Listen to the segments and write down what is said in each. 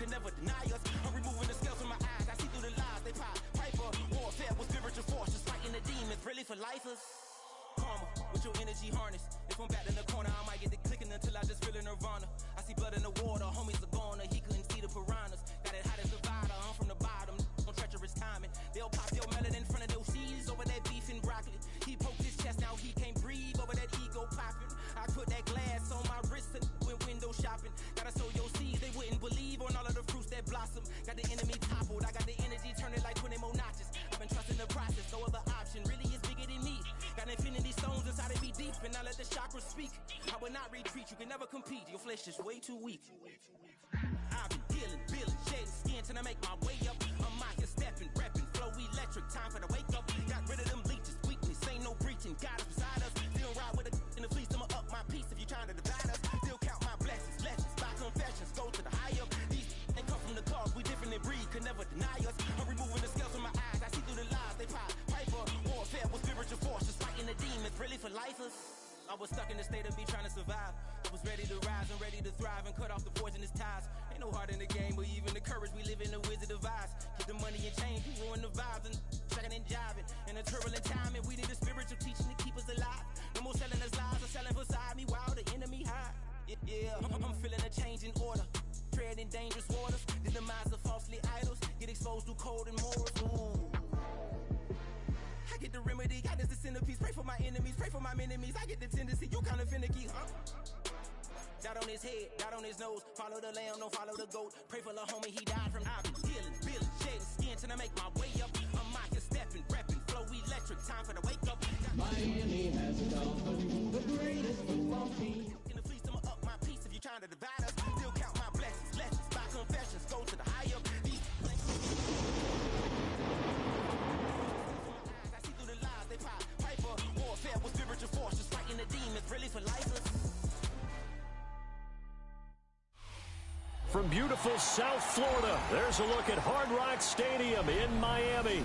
could never deny us. I'm removing the scales from my eyes. I see through the lies they pop. Piper, warfare with spiritual force, just fighting the demons, really for lifers. Karma, with your energy harness. If I'm back in the corner, I might get it clicking until I just feel a nirvana. I see blood in the water, homies are gone, he couldn't see the piranhas. Got it hot as a vider, I'm from the bottom, on treacherous timing. They'll pop your melon in front of those seeds over that beef and broccoli. He poked his chest, now he can't breathe over that ego popping. I put that glass on my wrist and went window shopping. Gotta sow your seeds, they wouldn't believe on all of the fruits that blossom. Got the enemy toppled, I got the energy turning like 20 more notches. I've been trusting the process, no other option really is bigger than me. Got infinity stones inside of me deep, and I let the chakras speak. I will not retreat, you can never compete, your flesh is way too weak. I've been dealing, building, shedding skin till I make my way up. I'm mocking, stepping, repping, flow electric, time for the wake up. Got rid of them leeches, weakness, ain't no breaching, God is beside us. Still ride with a in the fleece, I'ma up my piece if you trying to divide us. Still count my blessings, lessons, by confessions, go to the high up. These ain't come from the cause, we different in breed, could never deny us. I'm removing the scales from my eyes, I see through the lies they pop. Piper, warfare with spiritual force, just fighting the demons, really for lifers. I was stuck in the state of me trying to survive. I was ready to rise and ready to thrive and cut off the poisonous ties. Ain't no heart in the game, but even the courage we live in the Wizard of Oz. Get the money and change, we ruin the vibes and checking and jiving. In a turbulent time, and we need a spiritual teaching to keep us alive. No more selling us lies or selling beside me while the enemy hide. Yeah, I'm feeling a change in order. Treading dangerous waters, the demise of falsely idols. Get exposed to cold and morals. Ooh. I get the remedy, God is the centerpiece. Pray for my enemies, pray for my enemies. I get the tendency, you kinda finicky, huh? Dot on his head, dot on his nose. Follow the lamb, don't follow the goat. Pray for the homie, he died from. I've been dealing, building, shedding skin till I make my way up. I'm mocking, stepping, repping, flow electric. Time for the wake up. Miami has a dolphin, the greatest football team. In the fleece, I'ma up my piece if you trying to divide us. Still count my blessings, lessons, by confessions, go to the high up. These they pop, Piper, warfare with spiritual force, just fighting the demons, really for lifers. From beautiful South Florida, there's a look at Hard Rock Stadium in Miami.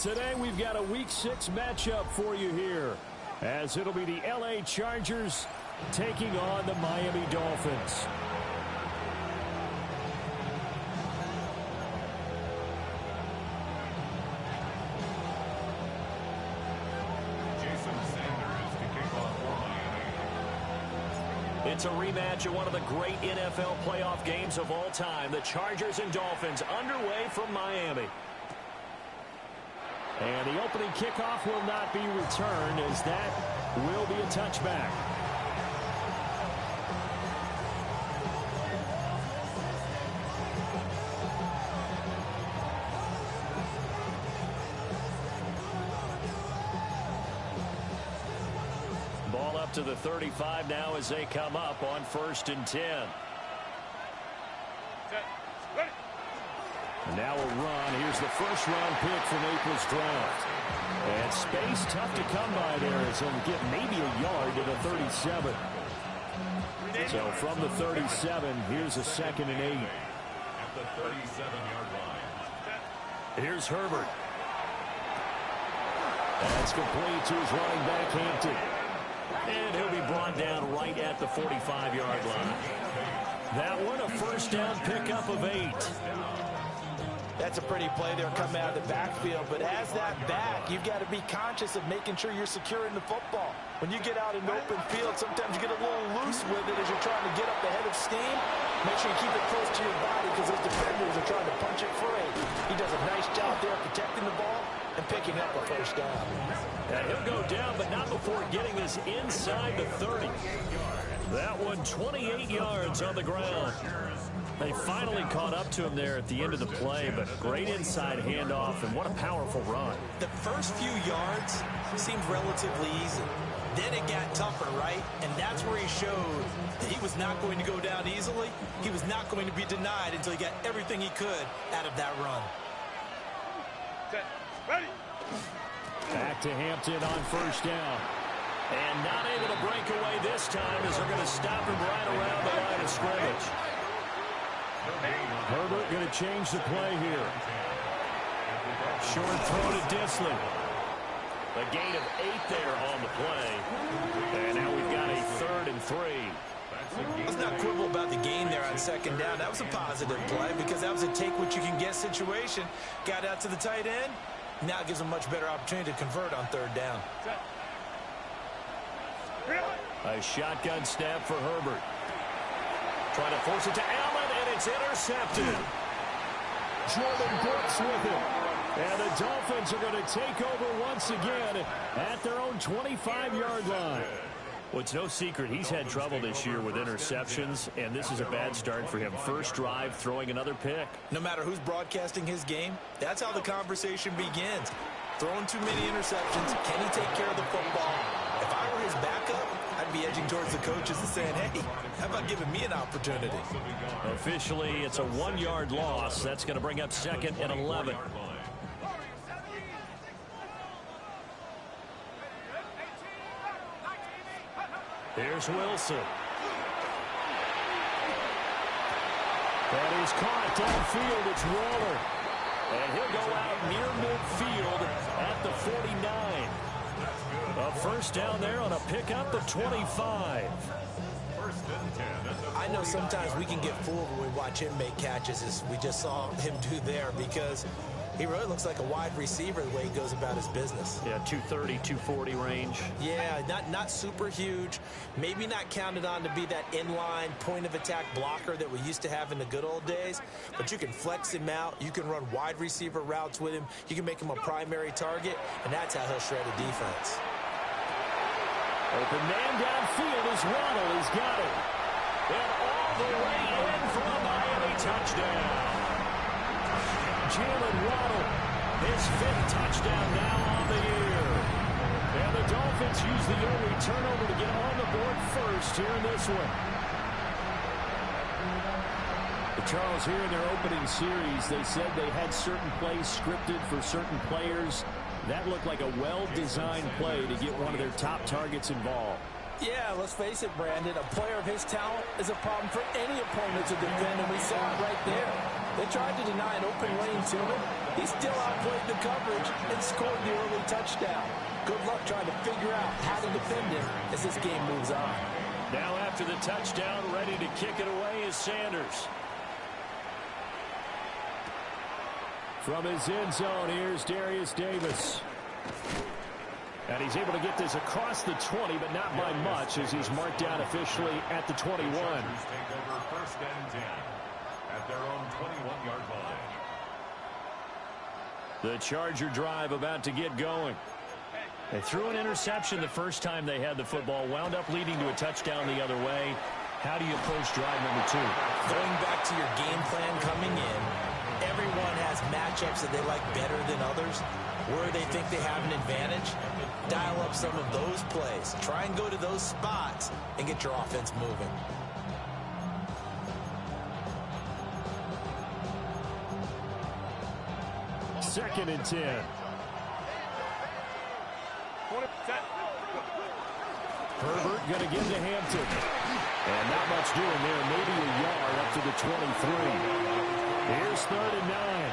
Today we've got a Week 6 matchup for you here, as it'll be the LA Chargers taking on the Miami Dolphins. It's a rematch of one of the great NFL playoff games of all time. The Chargers and Dolphins underway from Miami. And the opening kickoff will not be returned, as that will be a touchback. Ball up to the 35 now as they come up on 1st and 10. And now a run. Here's the first-round pick from April's draft. And space tough to come by there, as he'll get maybe a yard to the 37. So from the 37, here's a 2nd and 8. At the 37-yard line. Here's Herbert. That's complete to his running back, Hampton. And he'll be brought down right at the 45-yard line. That one, a first down pickup of 8. That's a pretty play there coming out of the backfield. But as that back, you've got to be conscious of making sure you're securing the football. When you get out in the open field, sometimes you get a little loose with it as you're trying to get up the head of steam. Make sure you keep it close to your body, because those defenders are trying to punch it free. He does a nice job there protecting the ball and picking up a first down. And he'll go down, but not before getting this inside the 30. That one, 28 yards on the ground. They finally caught up to him there at the end of the play, but great inside handoff, and what a powerful run. The first few yards seemed relatively easy. Then it got tougher, right? And that's where he showed that he was not going to go down easily. He was not going to be denied until he got everything he could out of that run. Ready. Back to Hampton on first down. And not able to break away this time, as they're going to stop him right around the line of scrimmage. Herbert going to change the play here. Short throw to Disley. A gain of 8 there on the play. And now we've got a 3rd and 3. Let's not quibble about the gain there on second down. That was a positive play because that was a take-what-you-can-get situation. Got out to the tight end. Now it gives them a much better opportunity to convert on third down. A shotgun snap for Herbert. Trying to force it to Allen, and it's intercepted. Jordan Brooks with it. And the Dolphins are going to take over once again at their own 25-yard line. Well, it's no secret he's had trouble this year with interceptions, and this is a bad start for him. First drive, throwing another pick. No matter who's broadcasting his game, that's how the conversation begins. Throwing too many interceptions, can he take care of the football? If I were his backup, I'd be edging towards the coaches and saying, hey, how about giving me an opportunity? Officially, it's a 1-yard loss. That's going to bring up 2nd and 11. Here's Wilson. That is caught downfield. It's Waller. And he'll go out near midfield at the 49. A first down there on a pickup of 25. I know sometimes we can get fooled when we watch him make catches, as we just saw him do there, because he really looks like a wide receiver the way he goes about his business. Yeah, 230, 240 range. Yeah, not super huge. Maybe not counted on to be that inline point-of-attack blocker that we used to have in the good old days. But you can flex him out. You can run wide receiver routes with him. You can make him a primary target, and that's how he'll shred a defense. Open man downfield is Waddle. He's got it. And all the way in for a Miami touchdown. Jalen Waddle, his 5th touchdown now on the year. And the Dolphins use the early turnover to get on the board first here in this one. Charles, here in their opening series, they said they had certain plays scripted for certain players. That looked like a well-designed play to get one of their top targets involved. Yeah, let's face it, Brandon. A player of his talent is a problem for any opponent to defend, and we saw it right there. They tried to deny an open lane to him. He still outplayed the coverage and scored the early touchdown. Good luck trying to figure out how to defend him as this game moves on. Now after the touchdown, ready to kick it away is Sanders. From his end zone, here's Darius Davis. And he's able to get this across the 20, but not by much, as he's marked down officially at the 21. Take over 1st and 10 at their own 21-yard line. The Charger drive about to get going. They threw an interception the first time they had the football, wound up leading to a touchdown the other way. How do you approach drive number 2? Going back to your game plan coming in, everyone has matchups that they like better than others. Where they think they have an advantage, dial up some of those plays. Try and go to those spots and get your offense moving. Second and 10. Herbert going to give to Hampton. And not much doing there. Maybe a yard up to the 23. Here's 3rd and 9.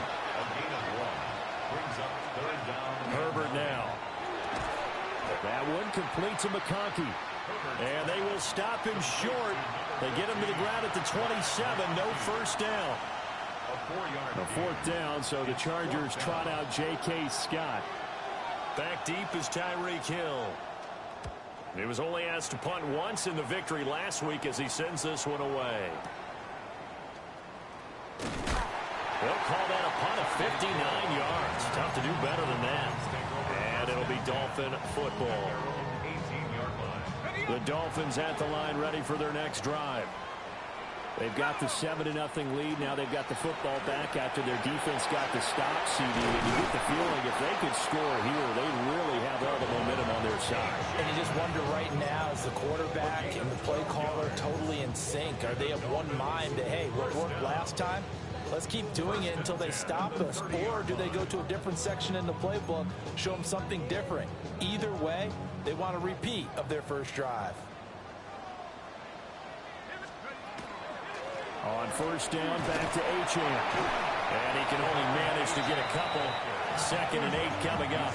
Brings up 3rd down. Herbert now. That one complete to McConkey. And they will stop him short. They get him to the ground at the 27. No first down. A 4th down, so the Chargers trot out J.K. Scott. Back deep is Tyreek Hill. He was only asked to punt once in the victory last week as he sends this one away. They'll call that a punt of 59 yards. Tough to do better than that. And it'll be Dolphin football. The Dolphins at the line ready for their next drive. They've got the 7-0 lead. Now they've got the football back after their defense got the stop, CD. And you get the feeling if they could score here, they'd really have all the momentum on their side. And you just wonder right now, is the quarterback and the play caller totally in sync? Are they of one mind that, hey, what worked last time? Let's keep doing it until they stop us. Or do they go to a different section in the playbook, show them something different? Either way, they want a repeat of their first drive. On first down, back to Achane. And he can only manage to get a couple. 2nd and 8 coming up.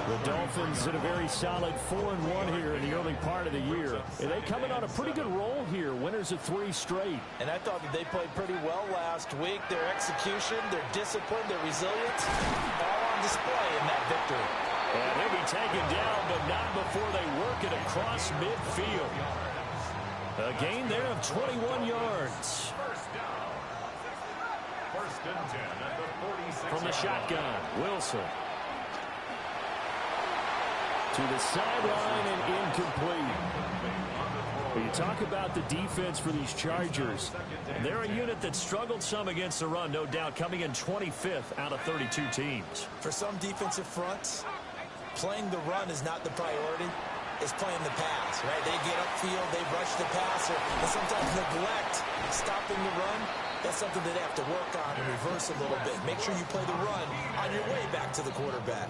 The Dolphins in a very solid 4-1 here in the early part of the year. And they come in on a pretty good roll here. Winners of 3 straight. And I thought that they played pretty well last week. Their execution, their discipline, their resilience, all on display in that victory. And he'll be taken down, but not before they work it across midfield. A gain there of 21 yards. First and 10 at the 46. From the shotgun, Wilson. To the sideline and incomplete. But you talk about the defense for these Chargers. They're a unit that struggled some against the run, no doubt, coming in 25th out of 32 teams. For some defensive fronts, playing the run is not the priority. It's playing the pass, right? They get upfield, they rush the passer, and sometimes neglect stopping the run. That's something that they have to work on and reverse a little bit. Make sure you play the run on your way back to the quarterback.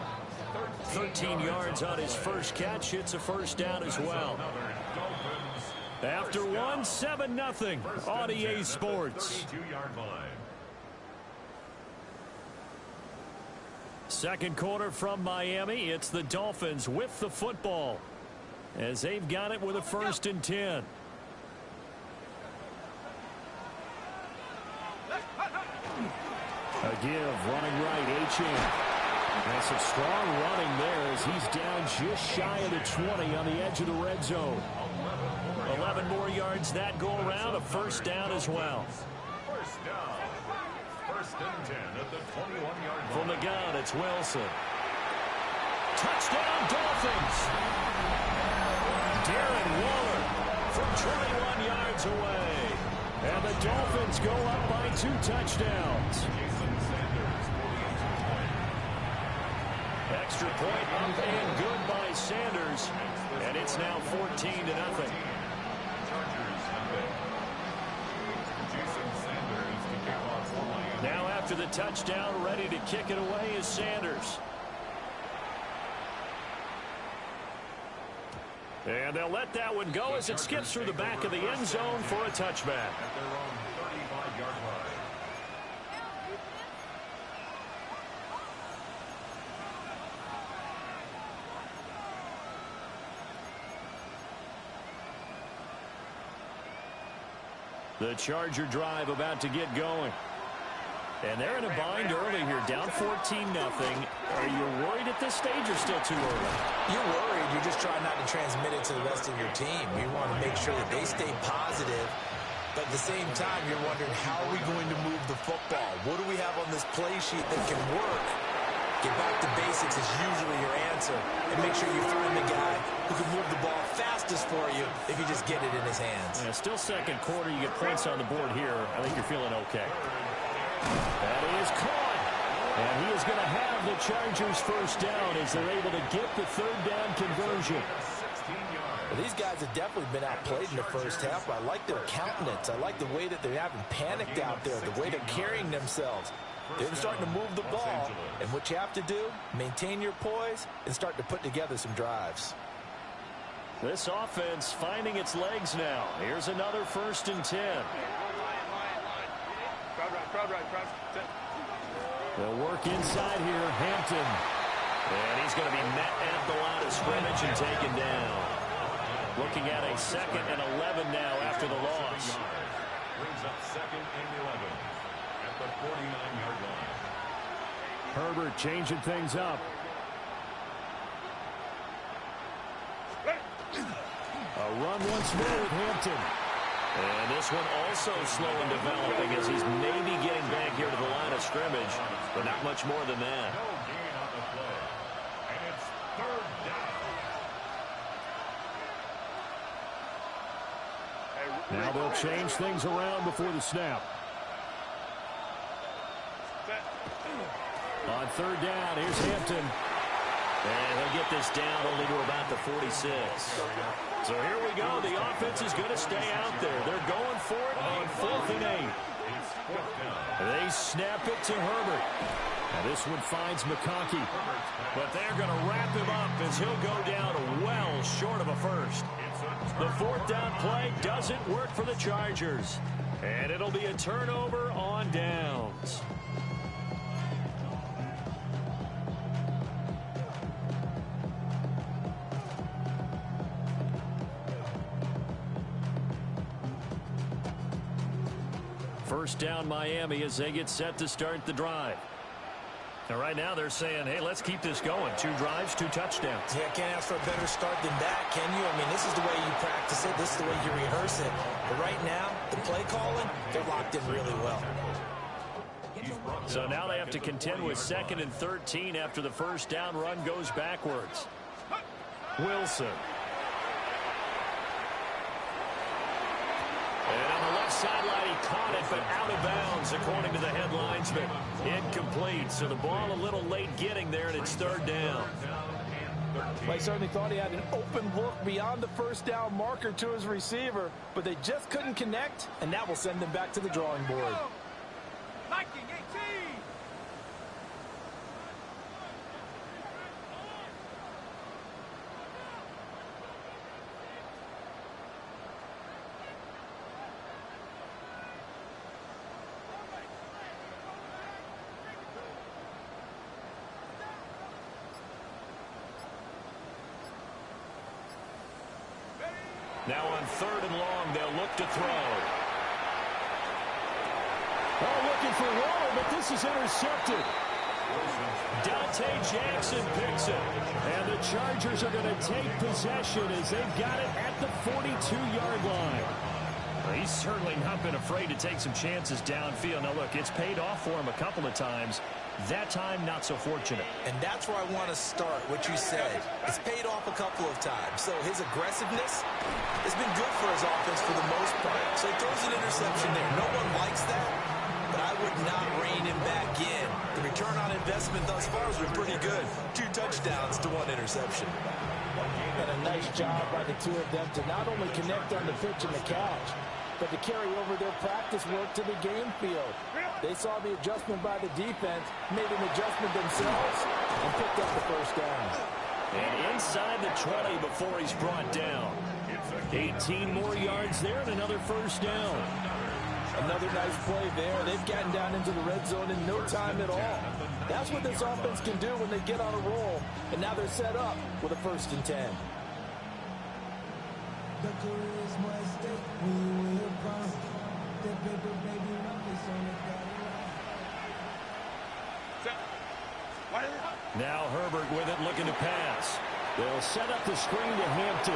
13 yards on his first catch. It's a first down as well. After one, 7-0 on EA Sports. Second quarter from Miami. It's the Dolphins with the football as they've got it with a 1st and 10. A give, running right, Achane. And some strong running there as he's down just shy of the 20 on the edge of the red zone. 11 more yards that go around, a first down as well. First down. First and 10 at the 21-yard line. From the gun, it's Wilson. Touchdown, Dolphins! Darren Waller from 21 yards away. And the Dolphins go up by 2 touchdowns. Extra point up and good by Sanders. And it's now 14-0. Now after the touchdown, ready to kick it away is Sanders. And they'll let that one go as it skips through the back of the end zone for a touchback. At their own 35-yard line. The Charger drive about to get going. And they're in a bind early here, down 14-0. Are you worried at this stage or still too early? You're worried. You're just trying not to transmit it to the rest of your team. You want to make sure that they stay positive. But at the same time, you're wondering, how are we going to move the football? What do we have on this play sheet that can work? Get back to basics is usually your answer. And make sure you find the guy who can move the ball fastest for you if you just get it in his hands. Yeah, still second quarter. You get points on the board here. I think you're feeling okay. That is caught. And he is going to have the Chargers first down as they're able to get the third down conversion. Well, these guys have definitely been outplayed in the first half. I like their countenance. I like the way that they haven't panicked out there, the way they're carrying themselves. They're starting to move the ball. And what you have to do, maintain your poise and start to put together some drives. This offense finding its legs now. Here's another 1st and 10. They'll work inside here, Hampton. And he's going to be met at the line of scrimmage and taken down. Looking at a 2nd and 11 now after the loss. Brings up 2nd and 11 at the 49-yard line. Herbert changing things up. A run once more with Hampton. And this one also slow in developing as he's maybe getting back here to the line of scrimmage, but not much more than that. No gain on the play. And it's 3rd down. Now they'll change things around before the snap. On 3rd down, here's Hampton. And he'll get this down only to about the 46. So here we go. The offense is going to stay out there. They're going for it on 4th and 8. They snap it to Herbert. Now this one finds McConkey. But they're going to wrap him up as he'll go down well short of a first. The 4th down play doesn't work for the Chargers. And it'll be a turnover on downs. First down Miami as they get set to start the drive. And right now they're saying, hey, let's keep this going. 2 drives, 2 touchdowns. Yeah, can't ask for a better start than that, can you? I mean, this is the way you practice it. This is the way you rehearse it. But right now, the play calling, they're locked in really well. So now they have to contend with 2nd and 13 after the first down run goes backwards. Wilson. And on the left sideline, he caught it, but out of bounds, according to the head linesman. Incomplete, so the ball a little late getting there, and it's 3rd down. Well, he certainly thought he had an open look beyond the first down marker to his receiver, but they just couldn't connect, and that will send them back to the drawing board. Now on 3rd and long, they'll look to throw. Oh, looking for Waller, but this is intercepted. Dante Jackson picks it. And the Chargers are going to take possession as they've got it at the 42-yard line. He's certainly not been afraid to take some chances downfield. Now, look, it's paid off for him a couple of times. That time, not so fortunate. And that's where I want to start, what you said. It's paid off a couple of times. So his aggressiveness has been good for his offense for the most part. So he throws an interception there. No one likes that, but I would not rein him back in. The return on investment thus far has been pretty good. 2 touchdowns to 1 interception. And a nice job by the 2 of them to not only connect on the pitch and the catch, but to carry over their practice work to the game field. They saw the adjustment by the defense, made an adjustment themselves, and picked up the first down. And inside the 20 before he's brought down. 18 more yards there and another first down. Another nice play there. They've gotten down into the red zone in no time at all. That's what this offense can do when they get on a roll. And now they're set up with a 1st and 10. Now Herbert with it, looking to pass. They'll set up the screen to Hampton.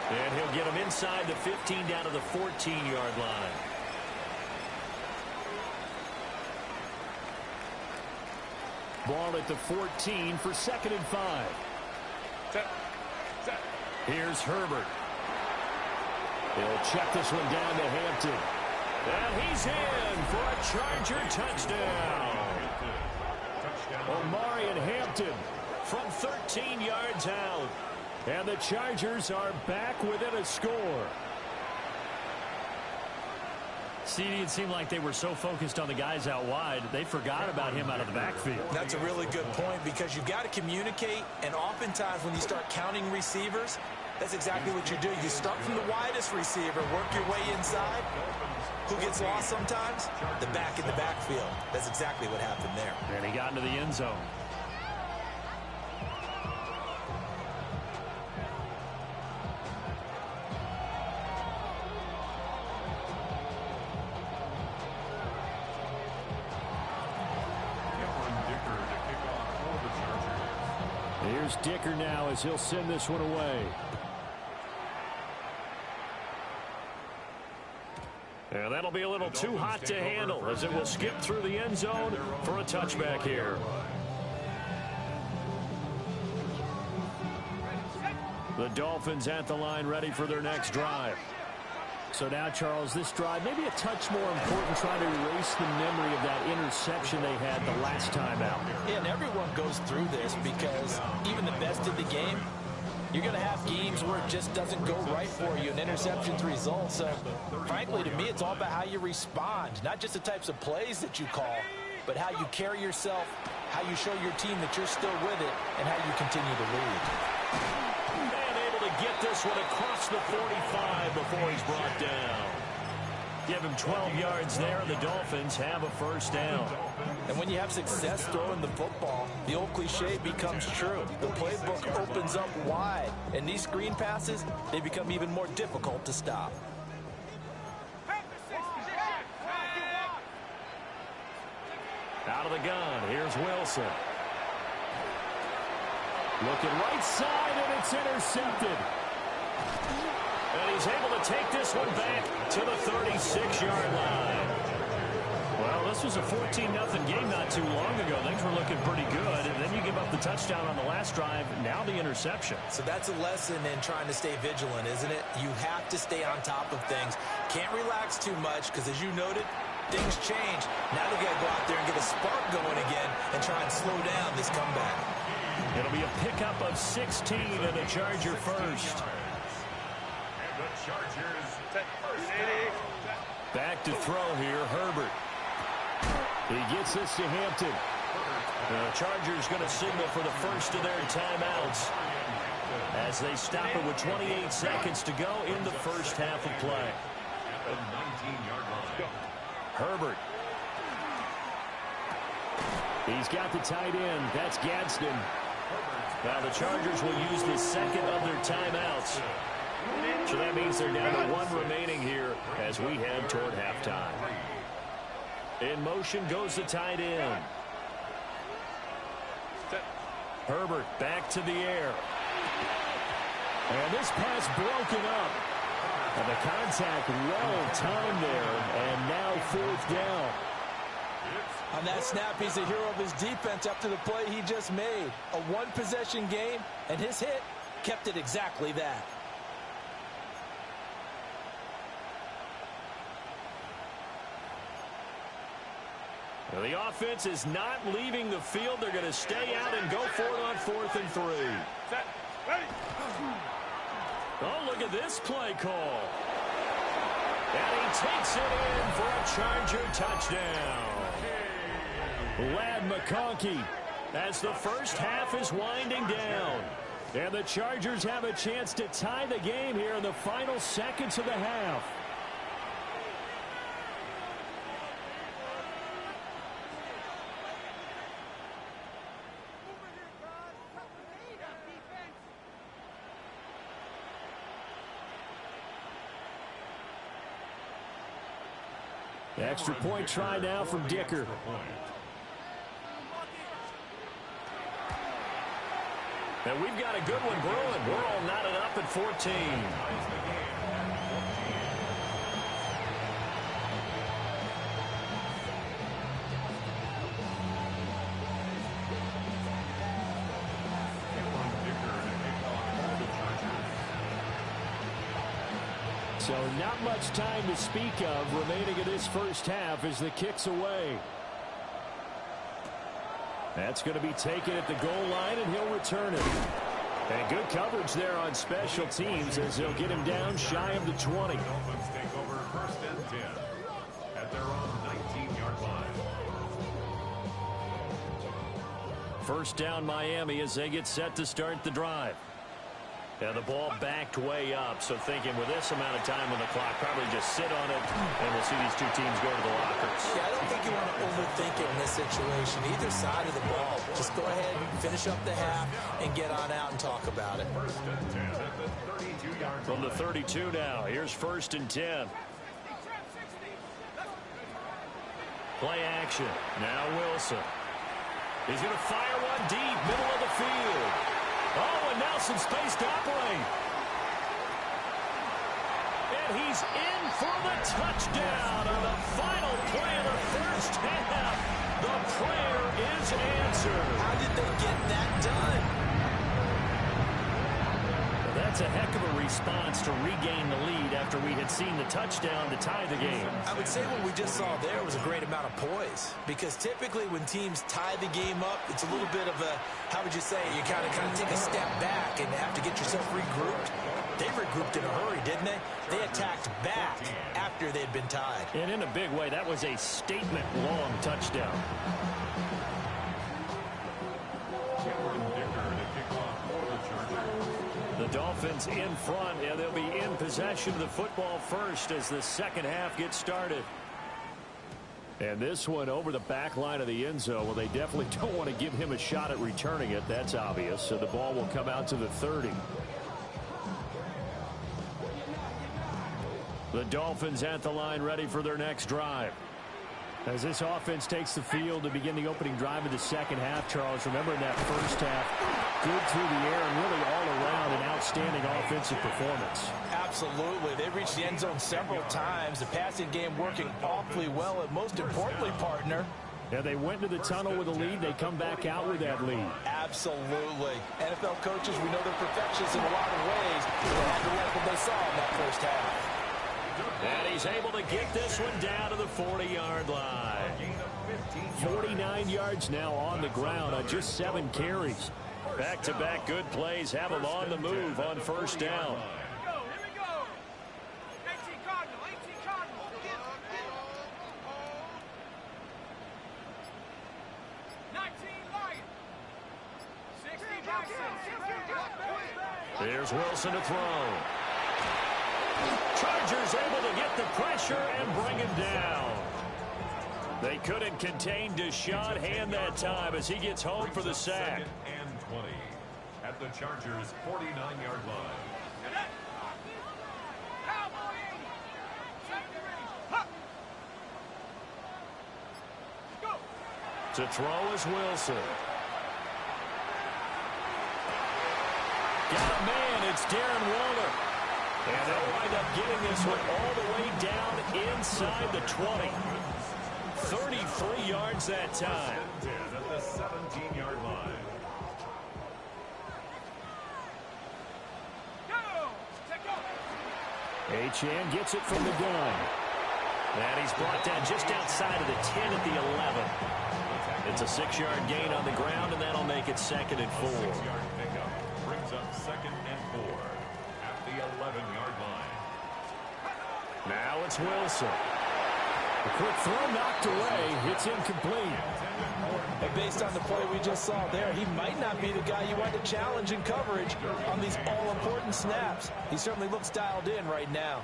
And he'll get him inside the 15 down to the 14-yard line. Ball at the 14 for 2nd and 5. Here's Herbert. He'll check this one down to Hampton. And he's in for a Charger touchdown. Omarion Hampton from 13 yards out. And the Chargers are back within a score. CD, it seemed like they were so focused on the guys out wide, they forgot about him out of the backfield. That's a really good point because you've got to communicate, and oftentimes when you start counting receivers, that's exactly what you do. You start from the widest receiver, work your way inside. Who gets lost sometimes? The back in the backfield. That's exactly what happened there. And he got into the end zone. Here's Dicker now as he'll send this one away. And that'll be a little too hot to handle as it will skip through the end zone for a touchback here. The Dolphins at the line ready for their next drive. So now, Charles, this drive maybe a touch more important, trying to erase the memory of that interception they had the last time out. Yeah, and everyone goes through this because even the best of the game, you're going to have games where it just doesn't go right for you, and interceptions result. So, frankly, to me, it's all about how you respond, not just the types of plays that you call, but how you carry yourself, how you show your team that you're still with it, and how you continue to lead. And able to get this one across the 45 before he's brought down. Give him 12 yards there, and the Dolphins have a first down. And when you have success throwing the football, the old cliche becomes true. The playbook opens up wide, and these screen passes, they become even more difficult to stop. Out of the gun, here's Wilson. Looking right side, and it's intercepted. And he's able to take this one back to the 36-yard line. Well, this was a 14-0 game not too long ago. Things were looking pretty good, and then you give up the touchdown on the last drive, now the interception. So that's a lesson in trying to stay vigilant, isn't it? You have to stay on top of things. Can't relax too much because, as you noted, things change. Now they've got to go out there and get a spark going again and try and slow down this comeback. It'll be a pickup of 16 and a Charger first. And the Chargers Back to throw here, Herbert. He gets this to Hampton. The Chargers going to signal for the first of their timeouts as they stop it with 28 seconds to go in the first half of play. at the 19-yard line. Herbert. He's got the tight end. That's Gadsden. Now the Chargers will use the second of their timeouts. So that means they're down to one remaining here as we head toward halftime. In motion goes the tight end. Herbert back to the air. And this pass broken up. And the contact well timed there. And now fourth down. On that snap, he's a hero of his defense after the play he just made. A one-possession game, and his hit kept it exactly that. Well, the offense is not leaving the field. They're going to stay out and go for it on 4th and 3. Set. Ready. Oh, look at this play call. And he takes it in for a Charger touchdown. Ladd McConkey as the first half is winding down. And the Chargers have a chance to tie the game here in the final seconds of the half. Extra point try now from Dicker. And we've got a good one brewing. We're all knotted up at 14. So not much time to speak of remaining in this first half as the kick's away. That's going to be taken at the goal line, and he'll return it. And good coverage there on special teams as they'll get him down shy of the 20. Dolphins take over 1st and 10 at their own 19-yard line. First down Miami as they get set to start the drive. And the ball backed way up, so thinking with this amount of time on the clock, probably just sit on it, and we'll see these two teams go to the lockers. Yeah, I don't think you want to overthink it in this situation. Either side of the ball. Just go ahead, finish up the half, and get on out and talk about it. 1st and 10 at the 32-yard line. From the 32 now, here's 1st and 10. Play action. Now Wilson. He's going to fire one deep, middle of the field. Oh, and now some space to operate. And he's in for the touchdown on the final play of the first half. The prayer is answered. How did they get that done? Well, that's a heck of a response to regain the lead after we had seen the touchdown to tie the game. I would say what we just saw there was a great amount of poise, because typically when teams tie the game up, it's a little bit of a, how would you say, you kind of take a step back and have to get yourself regrouped. They regrouped in a hurry, didn't they? They attacked back after they'd been tied. And in a big way, that was a statement-long touchdown. The Dolphins in front, and they'll be in possession of the football first as the second half gets started. And this one over the back line of the end zone. Well, they definitely don't want to give him a shot at returning it. That's obvious. So the ball will come out to the 30. The Dolphins at the line ready for their next drive. As this offense takes the field to begin the opening drive of the second half, Charles, remember in that first half, good through the air and really all around an outstanding offensive performance. Absolutely. They reached the end zone several times. The passing game working awfully well, and most importantly, partner, yeah, they went to the tunnel with a lead. They come back out with that lead. Absolutely. NFL coaches, we know they're perfectionists in a lot of ways. They had to like what they saw in that first half. And he's able to get this one down to the 40-yard line. 49 yards now on the ground on just 7 carries. Back-to-back good plays have him on the move on first down. Here's Wilson to throw. Chargers able to get the pressure and bring him down. They couldn't contain Deshaun Hand that time as he gets home for the sack. And 20 at the Chargers' 49-yard line. To throw is Wilson. Got a man, it's Darren Waller. And they'll wind up getting this one all the way down inside the 20. 33 yards that time. At the 17-yard line. Achane gets it from the gun. And he's brought down just outside of the 10 at the 11. It's a 6-yard gain on the ground, and that'll make it 2nd and 4. 6-yard pickup brings up 2nd and 4 at the 11-yard line. Now it's Wilson. A quick throw knocked away. It's incomplete. And based on the play we just saw there, he might not be the guy you want to challenge in coverage on these all-important snaps. He certainly looks dialed in right now.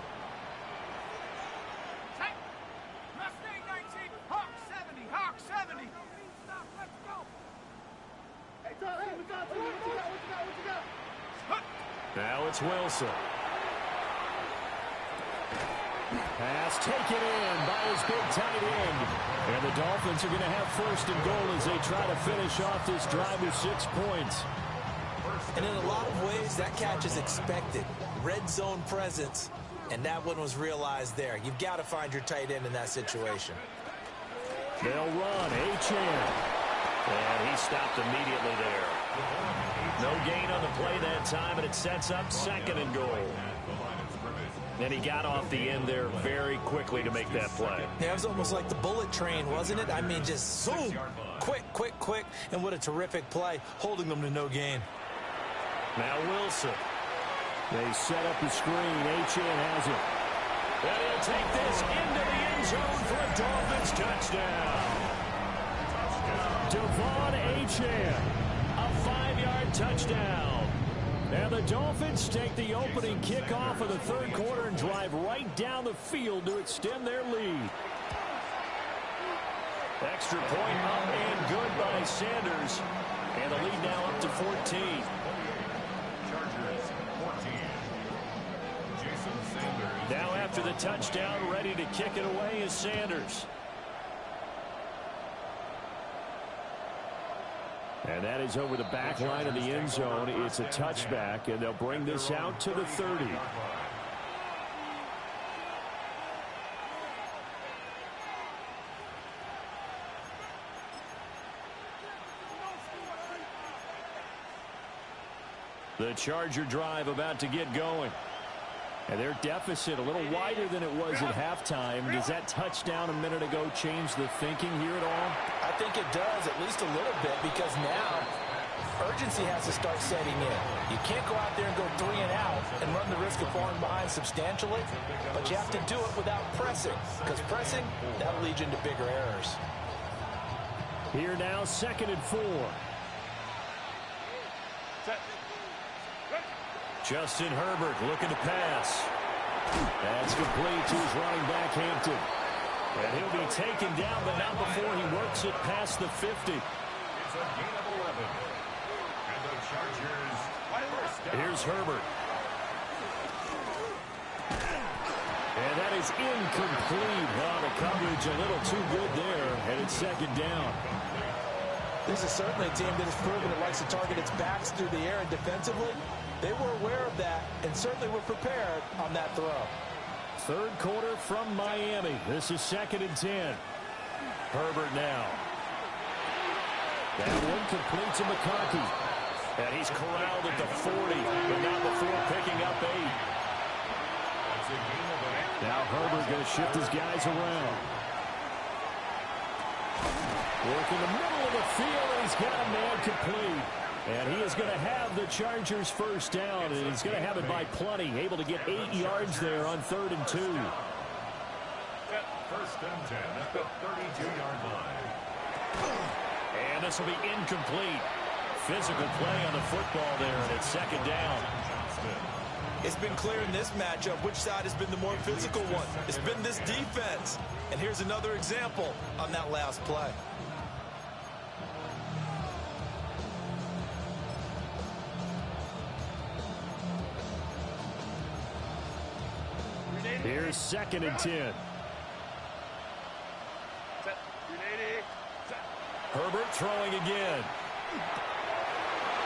Now it's Wilson. Pass taken in by his big tight end. And the Dolphins are going to have 1st and goal as they try to finish off this drive with 6 points. And in a lot of ways, that catch is expected. Red zone presence, and that one was realized there. You've got to find your tight end in that situation. They'll run. Achane. And he stopped immediately there. No gain on the play that time, and it sets up 2nd and goal. And he got off the end there very quickly to make that play. Yeah, it was almost like the bullet train, wasn't it? I mean, just zoom, quick, quick, quick, and what a terrific play, holding them to no gain. Now Wilson. They set up the screen. Achane has it. And he'll take this into the end zone for a Dolphins touchdown. Devon Achane, a 5-yard touchdown. And the Dolphins take the opening kickoff of the 3rd quarter and drive right down the field to extend their lead. Extra point up and good by Sanders. And the lead now up to 14. Chargers 14. Jason Sanders. Now after the touchdown, ready to kick it away is Sanders. And that is over the back line of the end zone. It's a touchback, and they'll bring this out to the 30. The Charger drive about to get going. And their deficit a little wider than it was at halftime. Does that touchdown a minute ago change the thinking here at all? I think it does, at least a little bit, because now urgency has to start setting in. You can't go out there and go 3 and out and run the risk of falling behind substantially, but you have to do it without pressing, because pressing, that'll lead you into bigger errors. Here now, 2nd and 4. Justin Herbert looking to pass. That's complete to his running back, Hampton. And he'll be taken down, but not before he works it past the 50. It's a gain of 11. And the Chargers first down. Here's Herbert. And that is incomplete. Oh, the coverage a little too good there, and it's second down. This is certainly a team that has proven it likes to target its backs through the air, and defensively, they were aware of that and certainly were prepared on that throw. Third quarter from Miami. This is 2nd and 10. Herbert now. That one complete to McConkey. And he's corralled at the 40, but not before picking up 8. Now Herbert going to shift his guys around. Work in the middle of the field, and he's got a man complete. And he is going to have the Chargers first down, and he's going to have it by plenty. Able to get 8 yards there on 3rd and 2. First and 10 at the 32-yard line. And this will be incomplete. Physical play on the football there, and it's 2nd down. It's been clear in this matchup which side has been the more physical one. It's been this defense. And here's another example on that last play. Here's 2nd and 10. Herbert throwing again.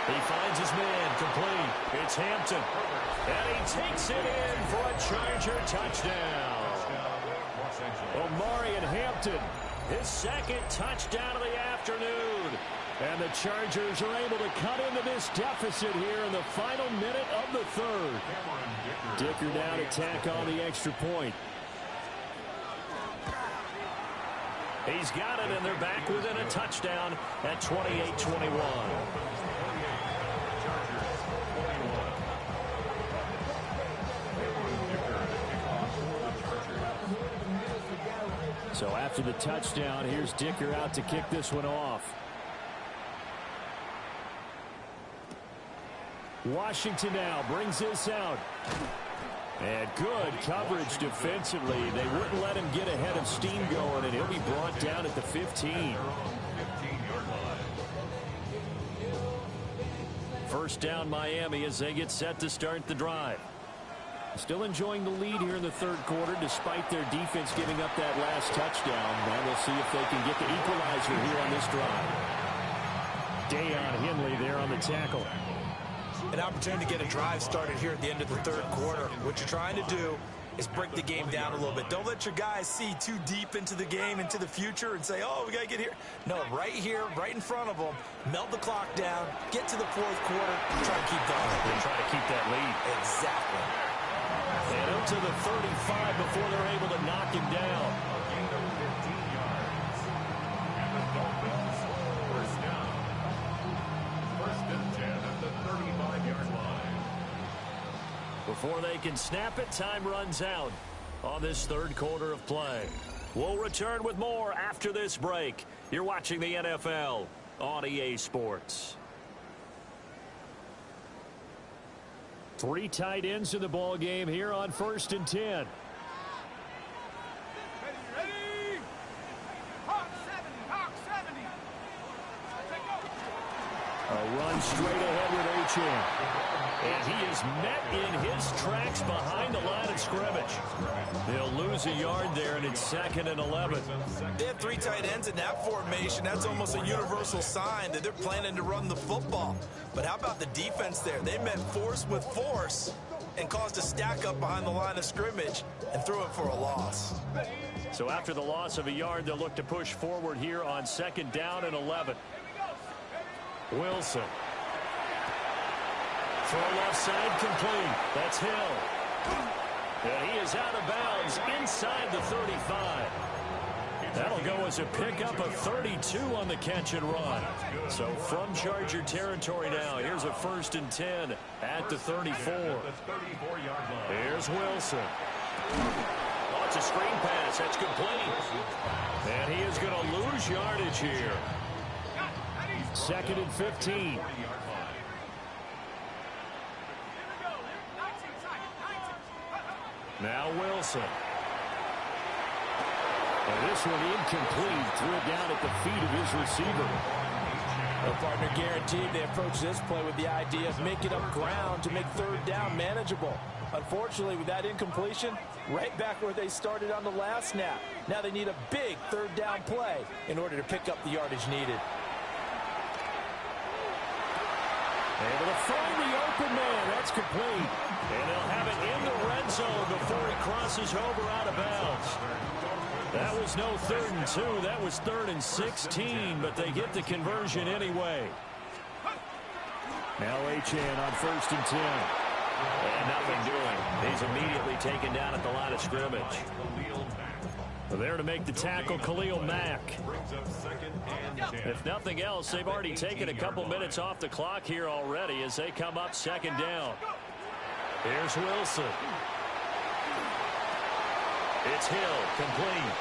He finds his man complete. It's Hampton. And he takes it in for a Charger touchdown. Omarion Hampton, his 2nd touchdown of the afternoon. And the Chargers are able to cut into this deficit here in the final minute of the 3rd. Dicker down to tack on the extra point. He's got it, and they're back within a touchdown at 28-21. So after the touchdown, here's Dicker out to kick this one off. Washington now brings this out. And good coverage defensively. They wouldn't let him get ahead of steam going, and he'll be brought down at the 15. First down Miami as they get set to start the drive. Still enjoying the lead here in the 3rd quarter despite their defense giving up that last touchdown. Now we'll see if they can get the equalizer here on this drive. Deion Henley there on the tackle. An opportunity to get a drive started here at the end of the 3rd quarter. What you're trying to do is break the game down a little bit. Don't let your guys see too deep into the game, into the future, and say, oh, we got to get here. No, right here, right in front of them, melt the clock down, get to the 4th quarter, and try to keep going. And try to keep that lead. Exactly. And up to the 35 before they're able to knock him down. Before they can snap it, time runs out on this 3rd quarter of play. We'll return with more after this break. You're watching the NFL on EA Sports. 3 tight ends in the ball game here on 1st and 10. A run straight ahead with Achane. And he is met in his tracks behind the line of scrimmage. They'll lose a yard there, and it's 2nd and 11. They have 3 tight ends in that formation. That's almost a universal sign that they're planning to run the football. But how about the defense there? They met force with force and caused a stack up behind the line of scrimmage and threw it for a loss. So after the loss of a yard, they'll look to push forward here on 2nd down and 11. Wilson. Throw left side complete. That's Hill. And he is out of bounds inside the 35. That'll go as a pickup of 32 on the catch and run. So from Charger territory now, here's a 1st and 10 at the 34. Here's Wilson. Oh, it's a screen pass. That's complete. And he is going to lose yardage here. 2nd and 15. Now Wilson. And this one incomplete. Threw it down at the feet of his receiver. The partner guaranteed they approach this play with the idea of making up ground to make 3rd down manageable. Unfortunately, with that incompletion, right back where they started on the last snap. Now they need a big third down play in order to pick up the yardage needed. Able to find the open man. That's complete. And they'll have it in the red zone before he crosses over out of bounds. That was no 3rd and 2. That was 3rd and 16, but they get the conversion anyway. Now Achane on 1st and 10. And nothing doing. He's immediately taken down at the line of scrimmage. There to make the tackle, Khalil Mack. If nothing else, they've already taken a couple minutes off the clock here already as they come up 2nd down. Here's Wilson. It's Hill, complete.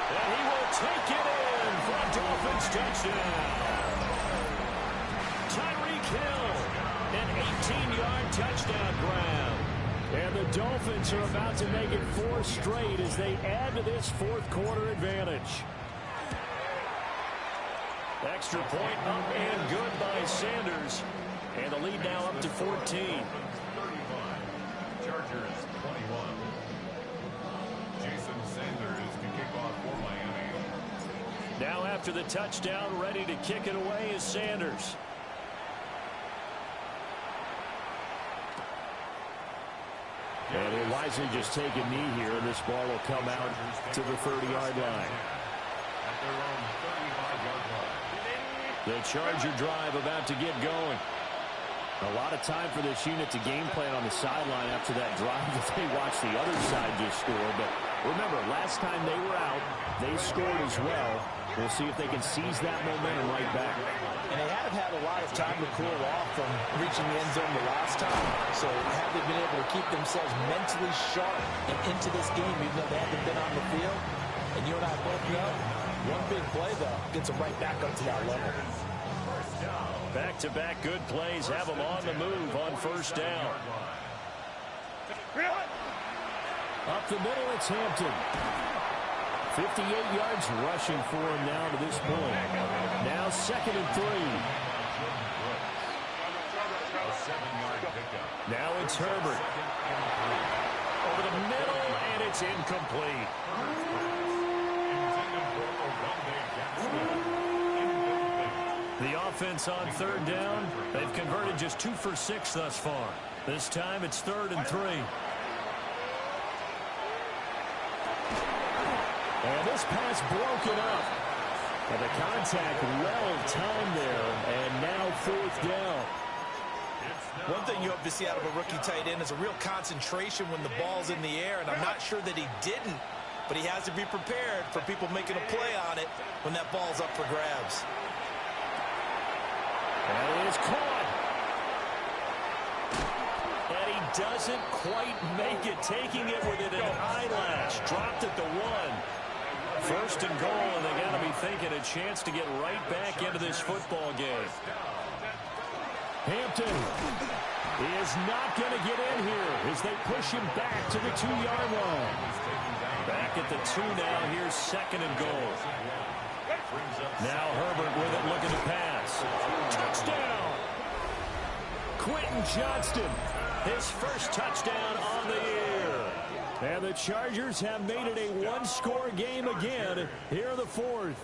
And he will take it in for a Dolphins touchdown. Tyreek Hill, an 18-yard touchdown grab. And the Dolphins are about to make it 4 straight as they add to this 4th quarter advantage. Extra point up and good by Sanders. And the lead now up to 14. 35. Chargers 21. Jason Sanders to kick off for Miami. Now after the touchdown, ready to kick it away is Sanders. And he'll wisely just take a knee here, and this ball will come out to the 30-yard line. At their own 35-yard line. The Charger drive about to get going. A lot of time for this unit to game plan on the sideline after that drive as they watch the other side just score. But remember, last time they were out, they scored as well. We'll see if they can seize that momentum right back. And they have had a lot of time to cool off from reaching the end zone the last time. So have they been able to keep themselves mentally sharp and into this game even though they haven't been on the field? And you and I both know, one big play, though, gets them right back up to that level. Back-to-back good plays have them on the move on 1st down. Up the middle, it's Hampton. 58 yards rushing for him now to this point. Now 2nd and 3. Now it's Herbert. Over the middle, and it's incomplete. The offense on 3rd down. They've converted just 2 for 6 thus far. This time it's 3rd and 3. And this pass broken up. And the contact well timed there. And now 4th down. One thing you hope to see out of a rookie tight end is a real concentration when the ball's in the air, and I'm not sure that he didn't, but he has to be prepared for people making a play on it when that ball's up for grabs. And it is caught. And he doesn't quite make it, taking it with an eyelash. Dropped at the 1. 1st and goal, and they got to be thinking a chance to get right back into this football game. Hampton is not going to get in here as they push him back to the 2-yard line. Back at the 2 now. Here's 2nd and goal. Now Herbert with it, looking to pass. Touchdown! Quentin Johnston, his first touchdown on the year. And the Chargers have made it a 1-score game again here in the 4th.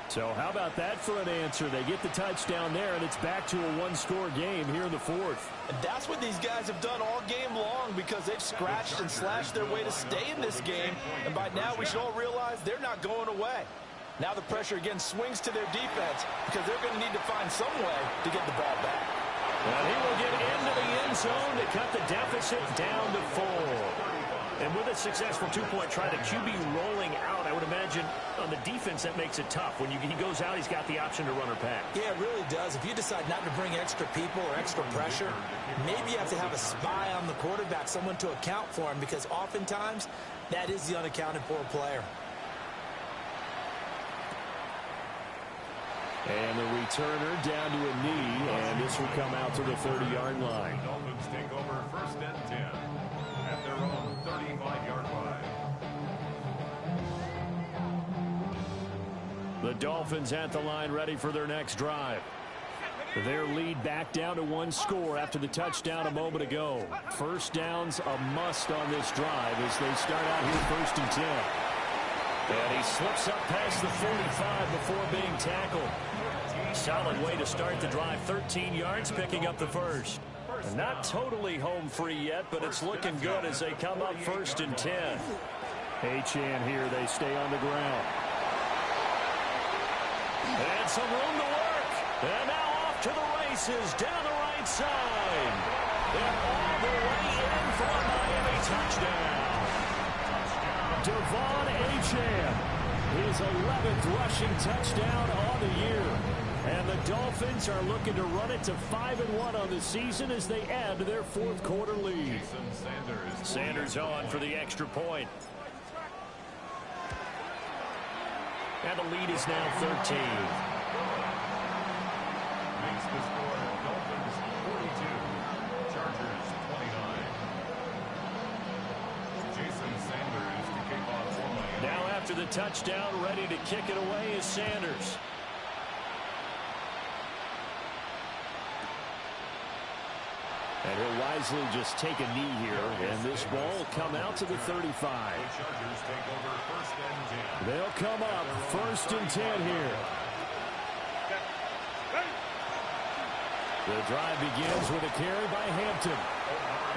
So how about that for an answer? They get the touchdown there, and it's back to a 1-score game here in the 4th. And that's what these guys have done all game long because they've scratched and slashed their way to stay in this game. And by now we should all realize they're not going away. Now the pressure again swings to their defense because they're going to need to find some way to get the ball back. And he will get into the end zone to cut the deficit down to 4. And with a successful 2-point try, the QB rolling out, I would imagine on the defense that makes it tough. When he goes out, he's got the option to run or pass. Yeah, it really does. If you decide not to bring extra people or extra pressure, maybe you have to have a spy on the quarterback, someone to account for him, because oftentimes that is the unaccounted for player. And the returner down to a knee, and this will come out to the 30-yard line. Dolphins take over 1st and 10 at their own 35-yard line. The Dolphins at the line, ready for their next drive. Their lead back down to one score after the touchdown a moment ago. First down's a must on this drive as they start out here 1st and 10. And he slips up past the 45 before being tackled. Solid way to start the drive. 13 yards, picking up the first. Not totally home free yet, but it's looking good as they come up 1st and 10. Achane here, they stay on the ground. And some room to work. And now off to the races down the right side. And all the way in for a Miami touchdown. Devon Achane, his 11th rushing touchdown on the year. And the Dolphins are looking to run it to 5-1 on the season as they add to their 4th quarter lead. Sanders on for the extra point. And the lead is now 13. Makes the score Dolphins 42, Chargers 29. Jason Sanders to kick off for Miami. Now after the touchdown, ready to kick it away is Sanders. And he'll wisely just take a knee here, and this ball will come out to the 35. The Chargers take over 1st and 10. They'll come up 1st and 10 here. The drive begins with a carry by Hampton.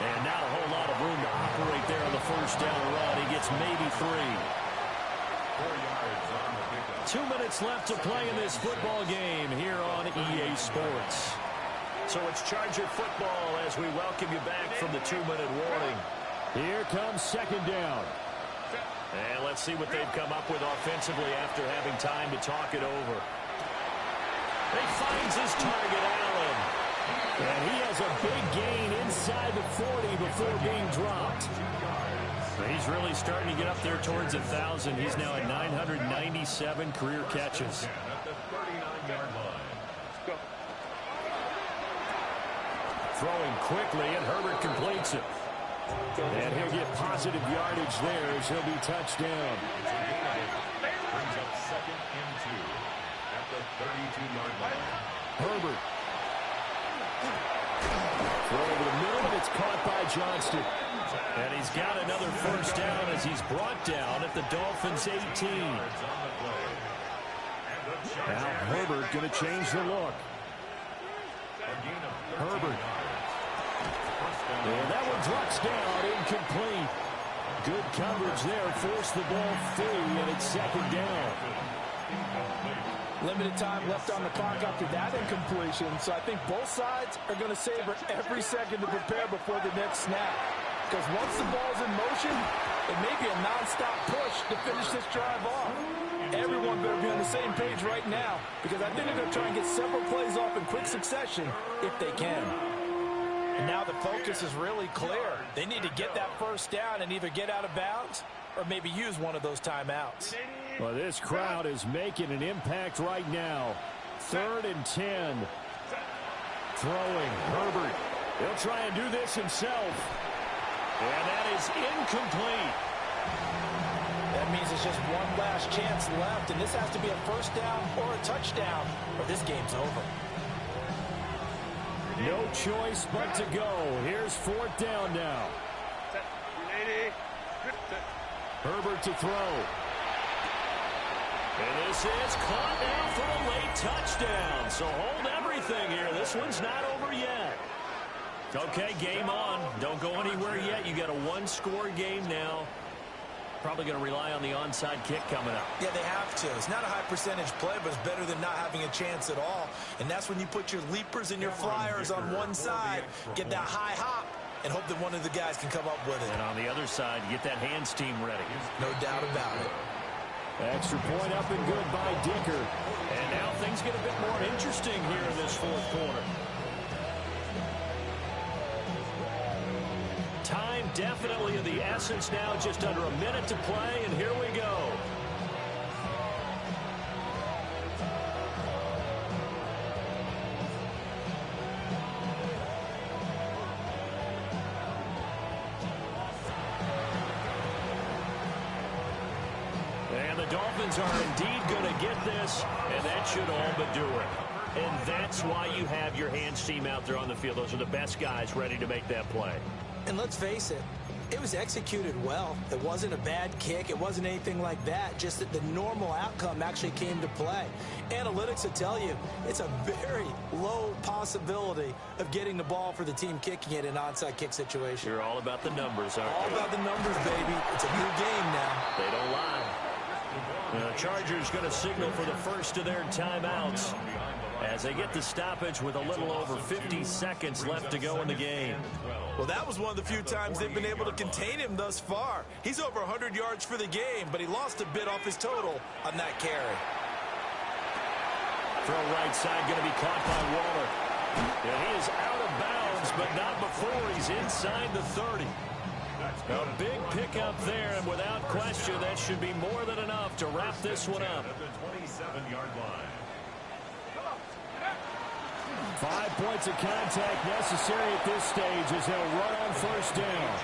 And not a whole lot of room to operate there on the first down run. He gets maybe 3. 4 yards on the pickup. 2 minutes left to play in this football game here on EA Sports. So it's Charger football as we welcome you back from the 2-minute warning. Here comes 2nd down. And let's see what they've come up with offensively after having time to talk it over. He finds his target, Allen. And he has a big gain inside the 40 before being dropped. He's really starting to get up there towards 1,000. He's now at 997 career catches. At the 39-yard line. Throwing quickly, and Herbert completes it. And he'll get positive yardage there as he'll be touched down. Brings up 2nd and 2 at the 32-yard line. Herbert. Throw over the middle, but it's caught by Johnston. And he's got another first down as he's brought down at the Dolphins' 18. Now Herbert going to change the look. Herbert. And that one drops down, incomplete. Good coverage there, forced the ball free, and it's 2nd down. Limited time left on the clock after that incompletion, so I think both sides are going to savor every second to prepare before the next snap. Because once the ball's in motion, it may be a non-stop push to finish this drive off. Everyone better be on the same page right now, because I think they're going to try and get several plays off in quick succession if they can. And now the focus is really clear. They need to get that first down and either get out of bounds or maybe use one of those timeouts. Well, this crowd is making an impact right now. 3rd and 10. Throwing Herbert. He'll try and do this himself. And that is incomplete. That means it's just one last chance left, and this has to be a first down or a touchdown, or this game's over. No choice but to go. Here's 4th down now. Herbert to throw. And this is caught now for a late touchdown. So hold everything here. This one's not over yet. Okay, game on. Don't go anywhere yet. You got a 1-score game now. Probably going to rely on the onside kick coming up. Yeah, they have to. It's not a high percentage play, but it's better than not having a chance at all. And that's when you put your leapers and your flyers on one side, get that high hop, and hope that one of the guys can come up with it. And on the other side, get that hands team ready. No doubt about it. Extra point up and good by Dicker. And now things get a bit more interesting here in this 4th quarter. Time definitely of the essence now, just under a minute to play, and here we go. And the Dolphins are indeed going to get this, and that should all but do it. and that's why you have your hands team out there on the field. Those are the best guys ready to make that play. And let's face it, it was executed well. It wasn't a bad kick. It wasn't anything like that. Just that the normal outcome actually came to play. Analytics will tell you it's a very low possibility of getting the ball for the team kicking it in an onside kick situation. You're all about the numbers, aren't you? All about the numbers, baby. It's a new game now. They don't lie. The Chargers going to signal for the first of their timeouts as they get the stoppage with a little over 50 seconds left to go in the game. Well, that was one of the few times they've been able to contain him thus far. He's over 100 yards for the game, but he lost a bit off his total on that carry. Throw right side going to be caught by Waller. And he is out of bounds, but not before he's inside the 30. A big pickup there, and without question, that should be more than enough to wrap this one up. At the 27-yard line. 5 points of contact necessary at this stage as they'll run on first down.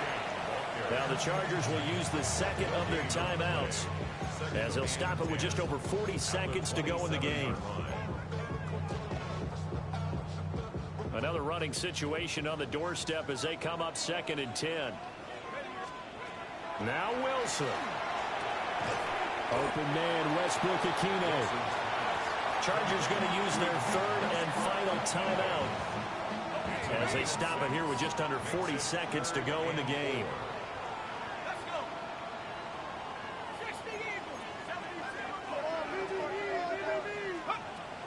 Now the Chargers will use the second of their timeouts as they'll stop it with just over 40 seconds to go in the game. Another running situation on the doorstep as they come up 2nd and 10. Now Wilson. Open man, Westbrook Akine. Chargers going to use their third and final timeout as they stop it here with just under 40 seconds to go in the game.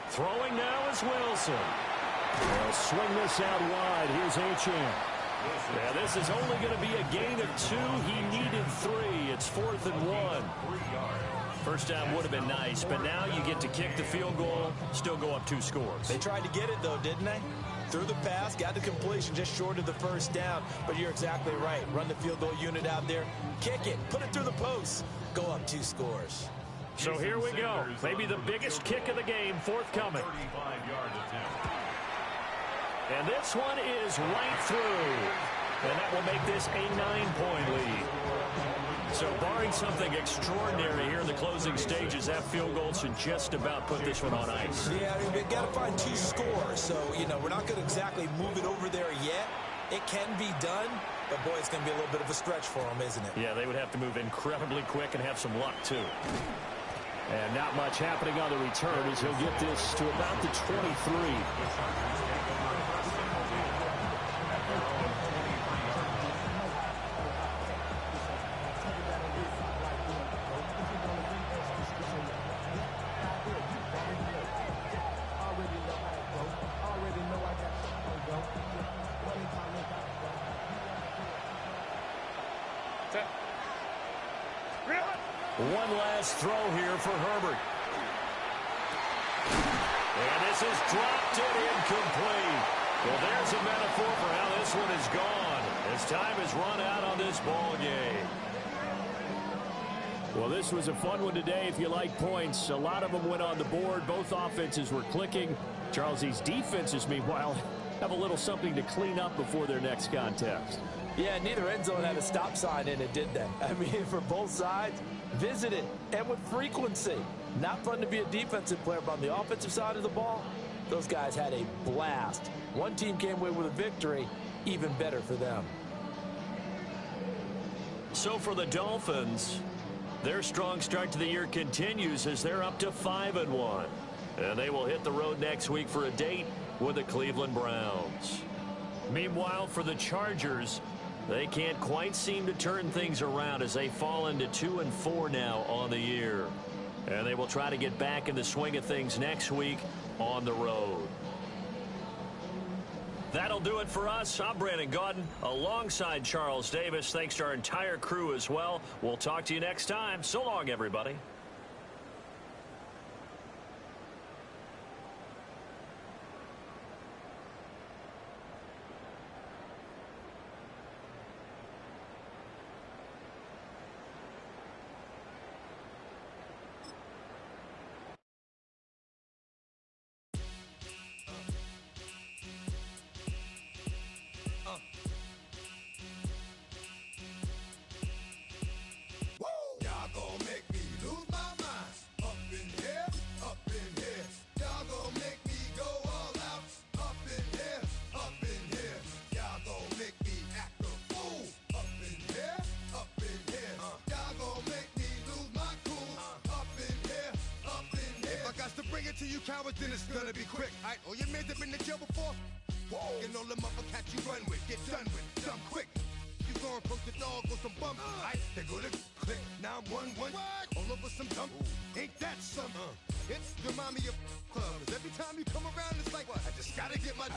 Throwing now is Wilson. They'll swing this out wide. Here's Achane. Yeah, this is only going to be a gain of 2. He needed 3. It's 4th and 1. First down would have been nice, but now you get to kick the field goal, still go up 2 scores. They tried to get it, though, didn't they? Threw the pass, got the completion just short of the first down. But you're exactly right. Run the field goal unit out there, kick it, put it through the post, go up 2 scores. So here we go. Maybe the biggest kick of the game forthcoming. 35-yard attempt. And this one is right through. And that will make this a 9-point lead. So barring something extraordinary here in the closing stages, that field goal should just about put this one on ice. Yeah, I mean, we got to find 2 scores. So, you know, we're not going to exactly move it over there yet. It can be done, but boy, it's going to be a little bit of a stretch for them, isn't it? Yeah, they would have to move incredibly quick and have some luck, too. And not much happening on the return as he'll get this to about the 23. One last throw here for Herbert. And this is dropped it incomplete. Well, there's a metaphor for how this one is gone as time is run out on this ball game. Well, this was a fun one today if you like points. A lot of them went on the board. Both offenses were clicking. Charles, these defenses, meanwhile, have a little something to clean up before their next contest. Yeah, neither end zone had a stop sign in it, did they? I mean, for both sides, visited and with frequency. Not fun to be a defensive player, but on the offensive side of the ball, those guys had a blast. One team came away with a victory, even better for them. So for the Dolphins, their strong start to the year continues as they're up to 5-1. And they will hit the road next week for a date with the Cleveland Browns. Meanwhile, for the Chargers, they can't quite seem to turn things around as they fall into 2-4 now on the year. And they will try to get back in the swing of things next week on the road. That'll do it for us. I'm Brandon Gaudin alongside Charles Davis. Thanks to our entire crew as well. We'll talk to you next time. So long, everybody. Y'all gon' make me lose my then it's gonna be quick. Alright, all your men have been to jail before? Whoa. And all them other cats you run with, get done with, done quick. You gon' approach the dog with some bump. Alright, they go to click, 911. All over some dump. Ain't that some? It's the mommy of clubs. Every time you come around, it's like, what? I just gotta get my.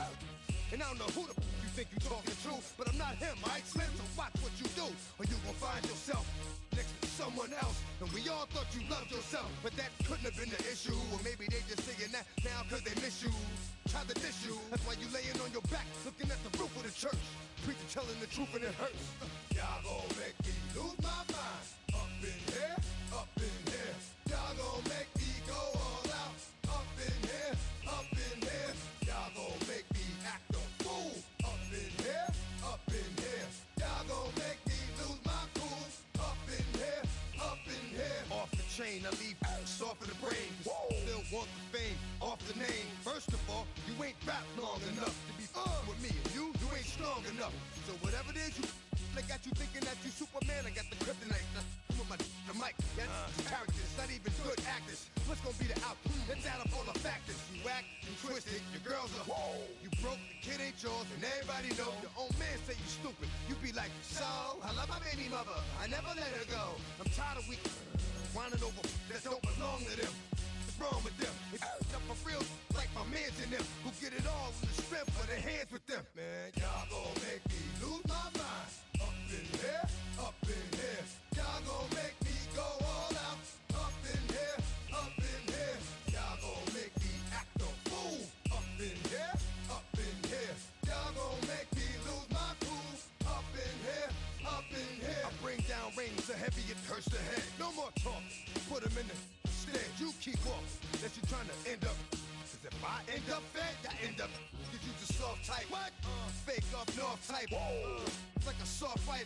And I don't know who the you think you talking to, but I'm not him, alright, Slim? So watch what you do, or you gon' find yourself next to someone else. And we all thought you loved yourself, but that couldn't have been the issue. Or maybe they just saying that now cause they miss you. Try to diss you, that's why you laying on your back, looking at the roof of the church. Preacher telling the truth and it hurts. Y'all gon' make me lose my mind. Up in here, up in here. Y'all gon' make me go all out. Up in here, up in here. Y'all gon' make me act a fool. Up in here, up in here. Y'all gon' make me lose my cool. Up in here, up in here. Off the chain, I leave soft in the brain. Still want the fame, off the name. First of all, you ain't rap long enough to be with me. And you ain't strong enough. So whatever it is they got you thinking that you Superman. I got the kryptonite. With my the mic. That's characters, not even good actors. What's gonna be the outcome? Let's add up all the factors. You act, you twisted, your girls are you broke, the kid ain't yours, and everybody know. Your own man say you stupid. You be like, so, I love my baby mother. I never let her go. I'm tired of weak whining over that don't belong to them. What's wrong with them? They up for real like my mans in them who get it all in the strength of their hands with them. Man, y'all gon' make me lose my mind. Up in here, up in here. Y'all gon' make me go all out. Up in here, up in here. Y'all gon' make me act a fool. Up in here, up in here. Y'all gon' make me lose my cool. Up in here, up in here. I bring down rings so heavy it hurts the head. No more talk. Put them in the stand. You keep off. That you trying to end up. Cause if I end up fed, I end up. Cause you just soft type. What? Fake up north type. It's like a soft fight.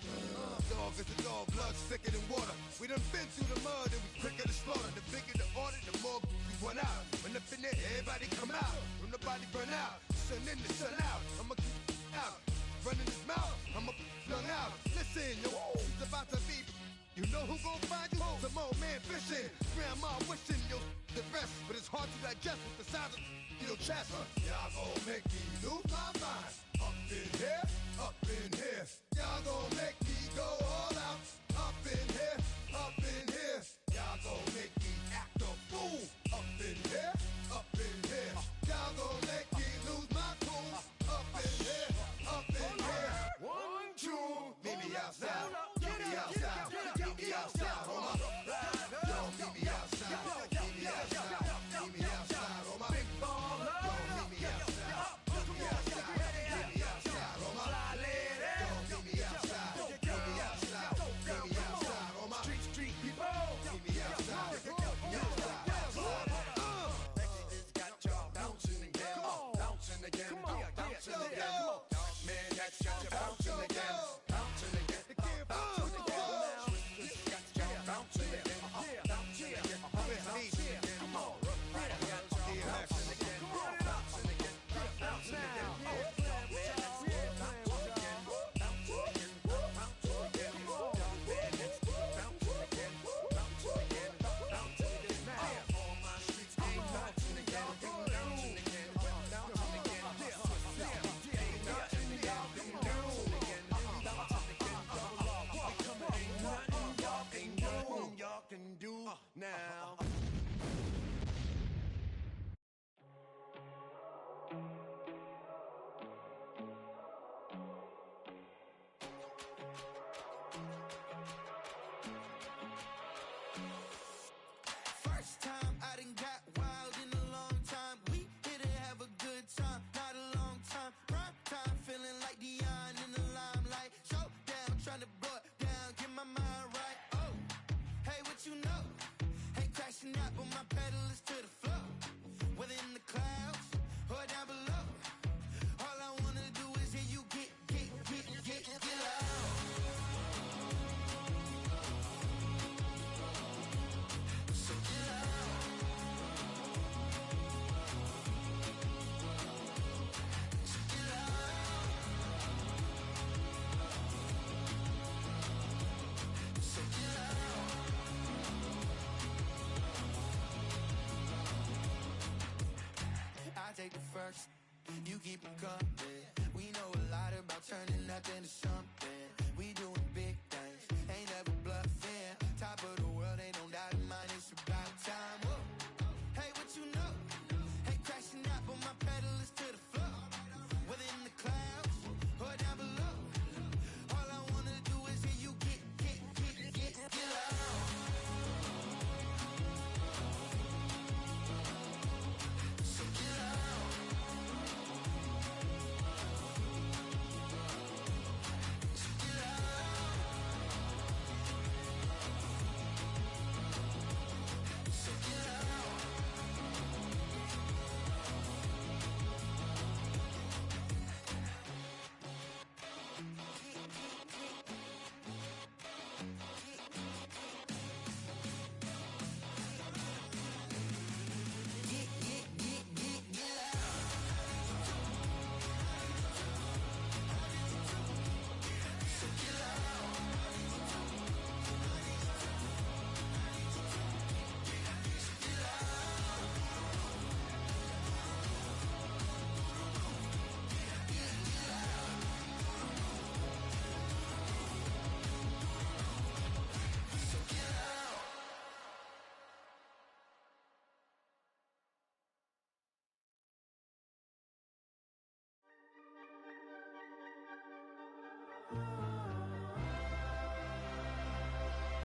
Dog is a dog, blood thicker than water. We done been through the mud and we quicker to slaughter. The bigger the order, the more we run out. When up in there, everybody come out. When nobody run out, sun in the sun out. I'ma keep out. Running his mouth, I'ma flung out. Listen, yo, it's about to be. You know who gon' find you? Some old man fishing. Grandma wishing you the best, but it's hard to digest with the size of your chest. Y'all gon' make me lose my mind. Up in here, up in here. Y'all gon' make me go all out. Up in here, up in here. Y'all gon' make me act a fool. Up in here, up in here. Y'all gon' make me lose my cool. Up in here, up in here. 1, 2, meet me outside. Meet me outside. Meet me outside on my don't meet me outside. Meet me outside. Meet me outside on my big baller. Don't meet me outside. Meet me outside. Meet me outside on my fly lady. Don't works. You keep them coming. We know a lot about turning nothing